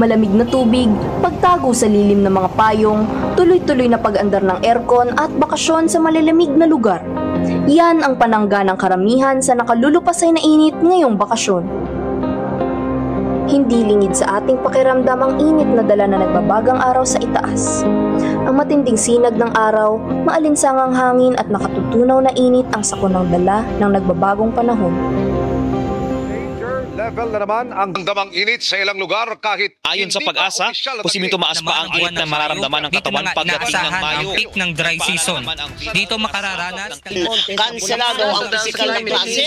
malamig na tubig, pagtago sa lilim ng mga payong, tuloy-tuloy na pag-andar ng aircon at bakasyon sa malalamig na lugar. Yan ang panangga ng karamihan sa nakalulupasay na init ngayong bakasyon. Hindi lingid sa ating pakiramdam ang init na dala na nagbabagang araw sa itaas. Ang matinding sinag ng araw, maalinsangang hangin at nakatutunaw na init ang sakunang dala ng nagbabagong panahon. Level na naman ang damang init sa ilang lugar kahit ayon sa Pag-asa, posibleng tumaas pa ang init na mararamdaman ng katawan pagdating ng Mayo. Ang peak ng dry season. Dito makararanas kanselado ang physical na klase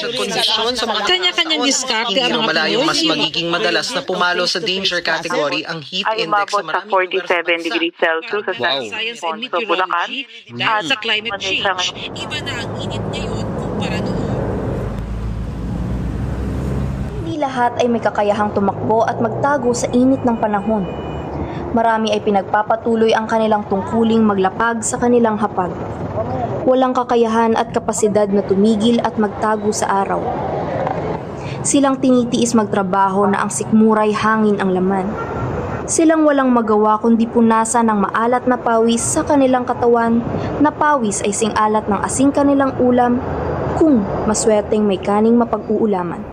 sa mga kanya-kanyang diskarte ang mga malayo mas magiging madalas na pumalo sa danger category ang heat ay index umabot sa 47 degrees Celsius sa Science and Ponso, Bulacan. Meteorology dahil sa climate change. Iba na ang init ngayon kumpara noon. Lahat ay may kakayahang tumakbo at magtago sa init ng panahon. Marami ay pinagpapatuloy ang kanilang tungkuling maglapag sa kanilang hapag. Walang kakayahan at kapasidad na tumigil at magtago sa araw. Silang tinitiis magtrabaho na ang sikmuray hangin ang laman. Silang walang magawa kundi punasan ng maalat na pawis sa kanilang katawan, na pawis ay sing-alat ng asing kanilang ulam, kung maswerteng may kaning mapag-uulaman.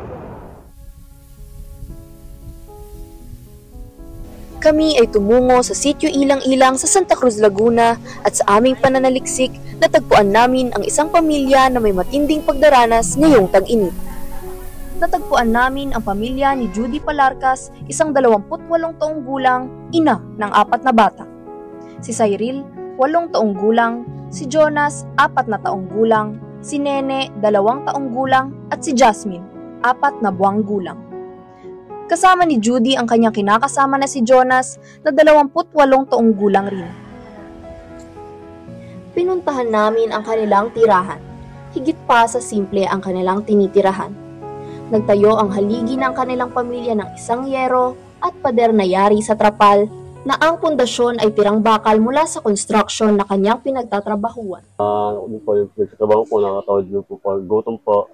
Kami ay tumungo sa Sitio Ilang-Ilang sa Santa Cruz, Laguna at sa aming pananaliksik natagpuan namin ang isang pamilya na may matinding pagdaranas ngayong tag-init. Natagpuan namin ang pamilya ni Judy Palarcas, isang 28 taong gulang, ina ng 4 na bata. Si Cyril, 8 taong gulang, si Jonas, 4 na taong gulang, si Nene, 2 taong gulang at si Jasmine, 4 na buwang gulang. Kasama ni Judy ang kanyang kinakasama na si Jonas na 28 taong gulang rin. Pinuntahan namin ang kanilang tirahan. Higit pa sa simple ang kanilang tinitirahan. Nagtayo ang haligi ng kanilang pamilya ng isang yero at pader na yari sa trapal na ang pundasyon ay tirang bakal mula sa construction na kanyang pinagtatrabahuan. Yung trabaho po, nakatawad nyo po pag gutom po.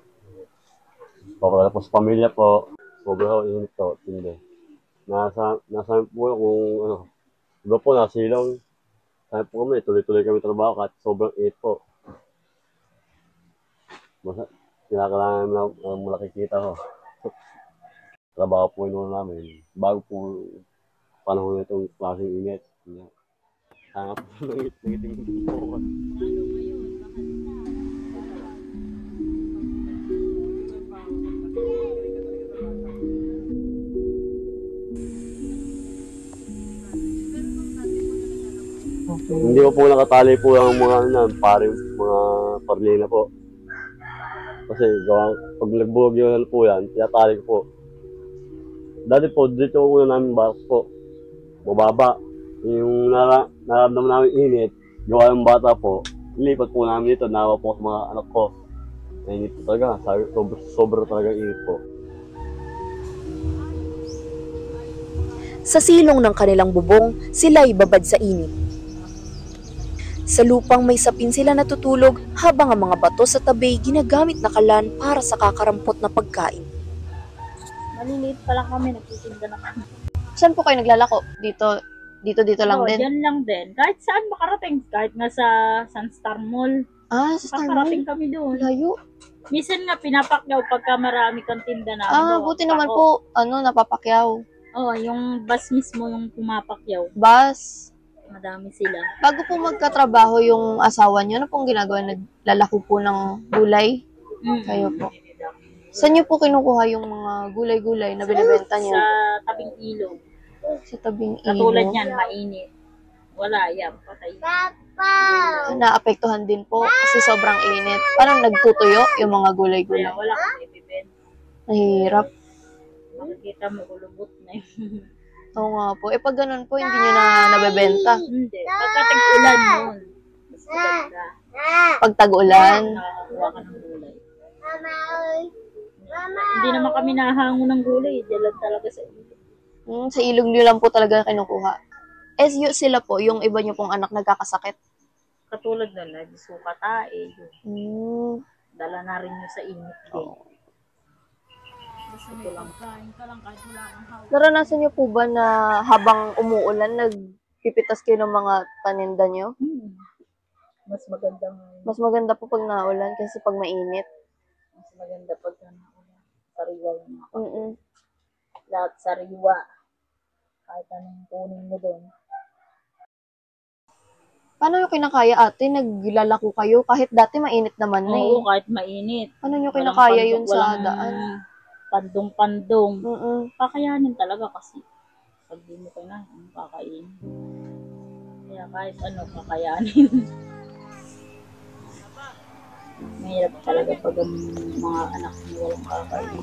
Tapos pamilya po. Sobrang init po, hindi. Nasa po kung ano, iba po nasilong. Sabi po kami, tuloy-tuloy kami trabaho kahit sobrang init po. Kinakailangan na malaki kita ko. Trabaho po yun namin. Bago po panahon itong klaseng init. Kaya po nangiting po. Hindi ko po nakatali po ang mga parlina po. Kasi pag nagbuhog yun po yan, tinatali ko po. Dati po, dito ko muna namin box po. Mababa. Yung naramdaman namin init, gawa ng bata po, ilipat po namin dito, nawa po sa mga anak ko. Init po talaga, sobra talaga init po. Sa silong ng kanilang bubong, sila'y babad sa init. Sa lupang may sapin sila natutulog habang ang mga bato sa tabi ginagamit na kalan para sa kakarampot na pagkain. Maliliit pa lang kami, nagtitinda na kami. Saan po kayo naglalako? Dito lang din? Diyan lang din. Kahit saan makarating. Kahit nga sa Sunstar Mall. Sa Star Mall? Makarating kami doon. Layo. Minsan nga pinapakyaw pagka marami kang tinda na. Buti naman po, napapakyaw. Yung bus mismo yung pumapakyaw. Bus? Madami sila. Bago po magkatrabaho yung asawa niyo, ano pong ginagawa? Naglalako po ng gulay? Kayo po. Saan niyo po kinukuha yung mga gulay-gulay na binibenta niyo? Sa tabing ilog. Sa tabing ilog? Katulad niyan, mainit. Wala, yan, patay. Naapektuhan din po kasi sobrang init. Parang nagtutuyo yung mga gulay-gulay. Kaya wala kang ibibenta. Nahihirap. Makikita mo, ulubot na yun. Oo nga po. Pag ganun po, hindi nyo na nabebenta. Hindi. Pagka tag-ulan yun. Mas maganda. Pag tag-ulan? Nakakuha ka ng gulay. Hindi naman kami nahango ng gulay. Diyan talaga sa ilog. Sa ilog nyo lang po talaga kinukuha. Sila po, yung iba nyo pong anak nagkakasakit. Katulad na nagsuka tae. Dala na rin nyo sa init din. Gusto mo pagkain ka lang kahit wala kang hawak. Naranasan niyo po ba na habang umuulan, nagpipitas kayo ng mga paninda niyo? Mas maganda Mas maganda po pag naulan kasi pag mainit. Mas maganda pag naulan. Sariwa yung Mm-mm. lahat sariwa. Kahit anong kunin mo doon. Paano nyo kinakaya ate? Naglalako kayo kahit dati mainit naman na Oo, kahit mainit. Paano nyo kinakaya yun sa walang daan? Pandong-pandong. Mm-mm. Kakayanin talaga kasi pag di mo kailangan, kakainin. Kaya kahit ano, kakayanin. Mahirap talaga pag ang mga anak mo walang kakainin.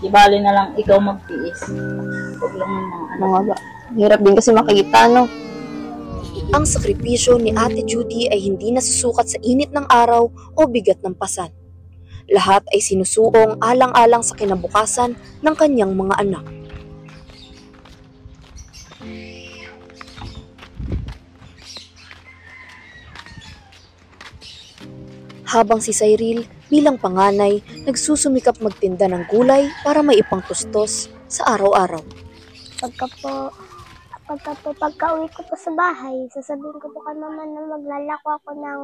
Di bali na lang ikaw magtiis. Huwag lang yung mga anak. Hirap din kasi makita, no? Ang sakripisyo ni Ate Judy ay hindi nasusukat sa init ng araw o bigat ng pasan. Lahat ay sinusuong alang-alang sa kinabukasan ng kanyang mga anak. Habang si Cyril bilang panganay nagsusumikap magtinda ng gulay para maipangtustos sa araw-araw. Pagka-uwi ko po sa bahay, sasabihin ko po kay mama na maglalako ako ng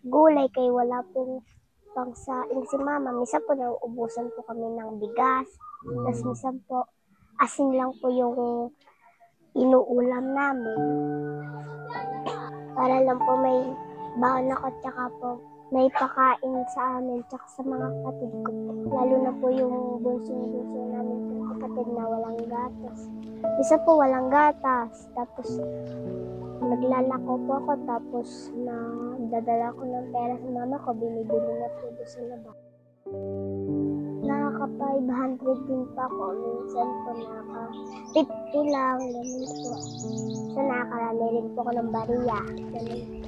gulay kay wala pong pangsaing si mama. Minsan po nauubusan po kami ng bigas. Tapos minsan po asin lang po yung inuulam namin. Para lang po may baon ako tsaka po may pakain sa amin tsaka sa mga kapatid ko. Lalo na po yung bunso-bunso namin po kapatid na walang gatas. Isa po walang gatas. Tapos naglalako po ako tapos dadala ko ng pera sa mama ko. Binibili na po doon sa labas. Nakaka-500 din pa ako. Minsan po nakaka-50 lang. Ganun po. So nakakarami rin po ako ng bariya. Ganun po.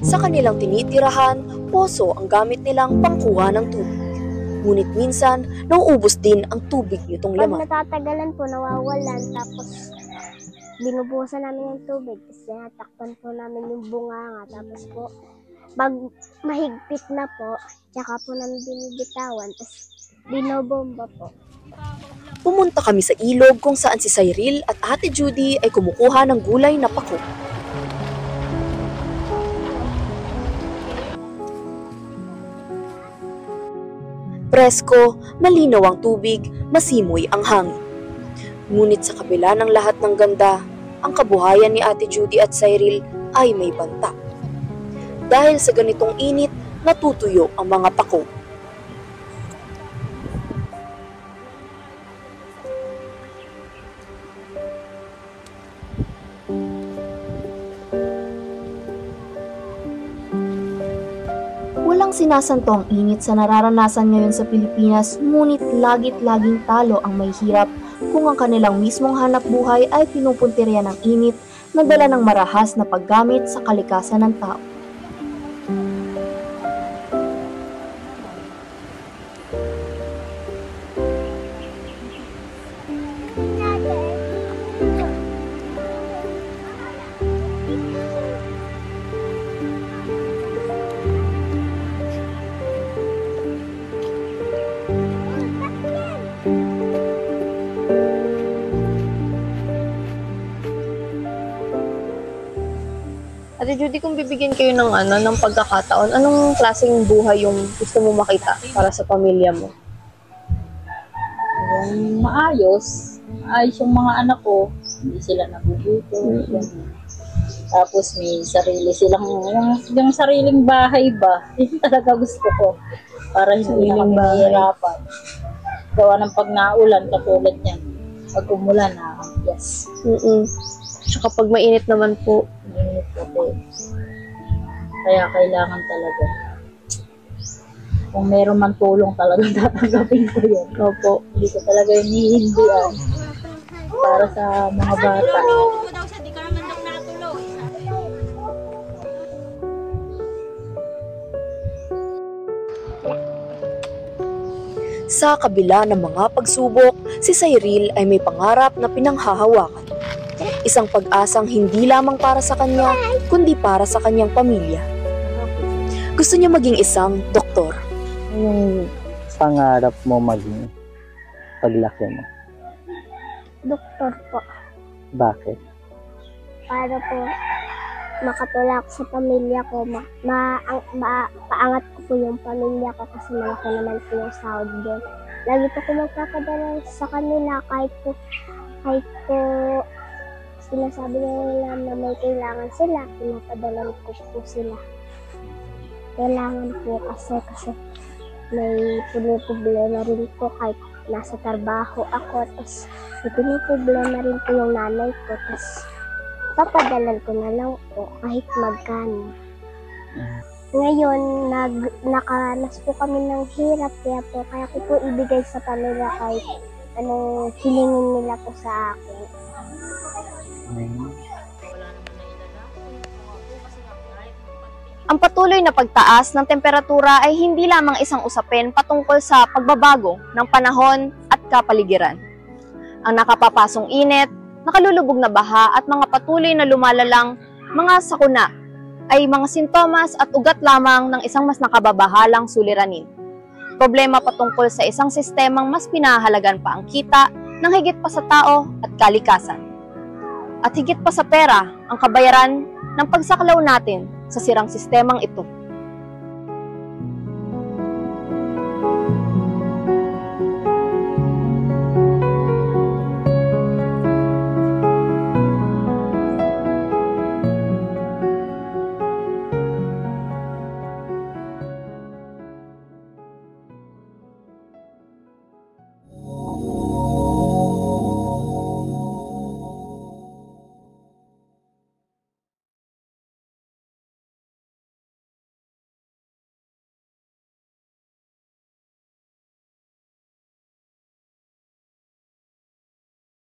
Sa kanilang tinitirahan, poso ang gamit nilang pangkuha ng tubig. Ngunit minsan, nauubos din ang tubig nitong laman. Pag natatagalan po, nawawalan, tapos binubuhusan namin yung tubig, tapos tinatakpan po namin yung bunganga, tapos po, pag mahigpit na po, tsaka po namin binibitawan, tapos binobomba po. Pumunta kami sa ilog kung saan si Cyril at Ate Judy ay kumukuha ng gulay na pako. Presko, malinaw ang tubig, masimoy ang hangin. Ngunit sa kabila ng lahat ng ganda, ang kabuhayan ni Ate Judy at Cyril ay may banta. Dahil sa ganitong init, natutuyo ang mga pako. Walang sinasanto ang init sa nararanasan ngayon sa Pilipinas, ngunit lagit-laging talo ang may hirap kung ang kanilang mismong hanap buhay ay pinupuntirya ng init na dala ng marahas na paggamit sa kalikasan ng tao. Ate Judy, kung bibigyan kayo ng pagkakataon, anong klaseng buhay yung gusto mo makita para sa pamilya mo? Yung maayos yung mga anak ko, hindi sila nagugutom. Tapos may sarili silang, yung sariling bahay ba, yun talaga gusto ko. Para hindi na kami mahirapan. Gawa ng pag naulan, katulad niyan. Pag umulan yes. Tsaka pag mainit naman po. Mainit po. Kaya kailangan talaga. Kung meron man tulong talaga, tatanggapin ko yun. Opo. Hindi ko talaga yung hihindihan para sa mga bata. Sa kabila ng mga pagsubok, si Cyril ay may pangarap na pinanghahawakan. Isang pag-asang hindi lamang para sa kanya, kundi para sa kanyang pamilya. gusto niya maging isang doktor. Yung pangarap mo maging paglaki mo? Doktor po. Bakit? Para po makatulak sa pamilya ko. Paangat ko po yung pamilya ko kasi malaki naman po yung sahod doon. Lagi po ko magpapadala sa kanila kahit po sinasabi nila na may kailangan sila, pinapadalan ko po sila. Kailangan po kasi may problema rin po kahit nasa trabaho ako. Tapos may problema rin po yung nanay ko. Tapos papadalan ko na lang po kahit magkano. Ngayon, nakaranas po kami ng hirap. Kaya ko po ibigay sa pamilya kahit anong hilingin nila po sa akin. Ang patuloy na pagtaas ng temperatura ay hindi lamang isang usapin patungkol sa pagbabago ng panahon at kapaligiran. Ang nakapapasong init, nakalulubog na baha at mga patuloy na lumalalang mga sakuna ay mga sintomas at ugat lamang ng isang mas nakababahalang suliranin. Problema patungkol sa isang sistemang mas pinahalagan pa ang kita ng higit pa sa tao at kalikasan. At higit pa sa pera ang kabayaran ng pagsaklaw natin sa sirang sistemang ito.